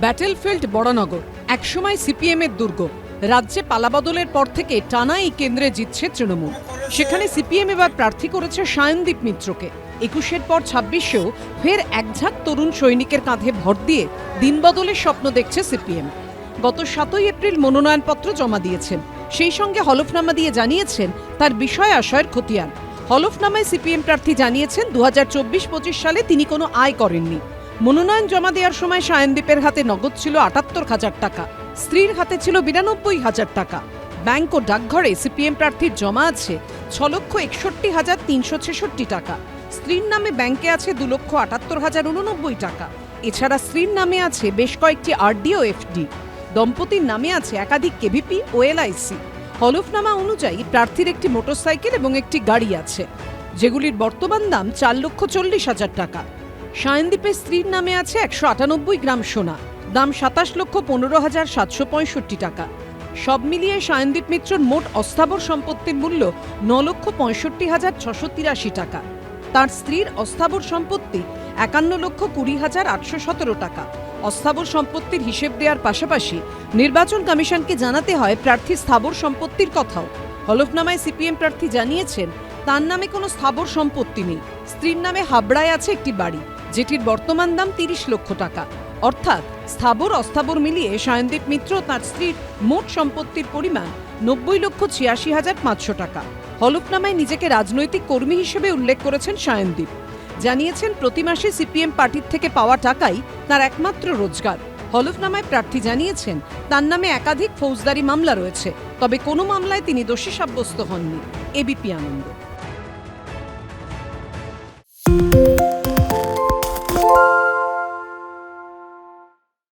Battlefield Baranagar একসময় সিপিএমের দুর্গ। রাজ্যে পালাবদলের পর থেকে টানা এই কেন্দ্রে জিতছে তৃণমূল। সেখানে সিপিএম এবার প্রার্থী করেছে সায়নদীপ মিত্রকে। ২১-এর পর ২৬-এও ফের একঝাঁক তরুণ সৈনিকের কাঁধে ভর দিয়ে দিনবদলের স্বপ্ন দেখছে সিপিএম। গত ৭ই এপ্রিল মনোনয়নপত্র জমা দিয়েছেন। সেই সঙ্গে হলফনামা দিয়ে জানিয়েছেন তার বিষয় আশয়ের খতিয়ান। হলফনামায় সিপিএম প্রার্থী জানিয়েছেন ২০২৪-২৫ সালে তিনি কোনো আয় করেননি। মনোনয়ন জমা দেওয়ার সময় সায়নদীপের হাতে নগদ ছিল ৭৮,০০০ টাকা, স্ত্রীর হাতে ছিল ৯২,০০০ টাকা। ব্যাংক ও ডাকঘরে সিপিএম প্রার্থীর জমা আছে ৬,৬১,৩৬৬ টাকা। স্ত্রীর নামে ব্যাংকে আছে ২,৭৮,০৮৯ টাকা। এছাড়া স্ত্রীর নামে আছে বেশ কয়েকটি আরডি ও এফডি। দম্পতির নামে আছে একাধিক কেভিপি ও এলআইসি। হলফনামা অনুযায়ী প্রার্থীর একটি মোটরসাইকেল এবং একটি গাড়ি আছে, যেগুলির বর্তমান দাম ৪,৪০,০০০ টাকা। সায়নদীপের স্ত্রীর নামে আছে ১৯৮ গ্রাম সোনা, দাম ২৭,১৫,৭৬৫ টাকা। সব মিলিয়ে সায়নদীপ মিত্রর মোট অস্থাবর সম্পত্তির মূল্য ৯,৬৫,৬৮৩ টাকা। তার স্ত্রীর অস্থাবর সম্পত্তি ৫১,২০,৮১৭ টাকা। অস্থাবর সম্পত্তির হিসেব দেওয়ার পাশাপাশি নির্বাচন কমিশনকে জানাতে হয় প্রার্থীর স্থাবর সম্পত্তির কথাও। হলফনামায় সিপিএম প্রার্থী জানিয়েছেন তার নামে কোনো স্থাবর সম্পত্তি নেই। স্ত্রীর নামে হাবড়ায় আছে একটি বাড়ি, যেটির বর্তমান দাম ৩০ লক্ষ টাকা। অর্থাৎ স্থাবর অস্থাবর মিলিয়ে সায়নদীপ মিত্র তার স্ত্রীর মোট সম্পত্তির পরিমাণ ৯০,৮৬,৫০০ টাকা। হলফনামায় নিজেকে রাজনৈতিক কর্মী হিসেবে উল্লেখ করেছেন সায়নদীপ। জানিয়েছেন প্রতি মাসে সিপিএম পার্টির থেকে পাওয়া টাকাই তার একমাত্র রোজগার। হলফনামায় প্রার্থী জানিয়েছেন তার নামে একাধিক ফৌজদারি মামলা রয়েছে, তবে কোনো মামলায় তিনি দোষী সাব্যস্ত হননি। এবিপি আনন্দ।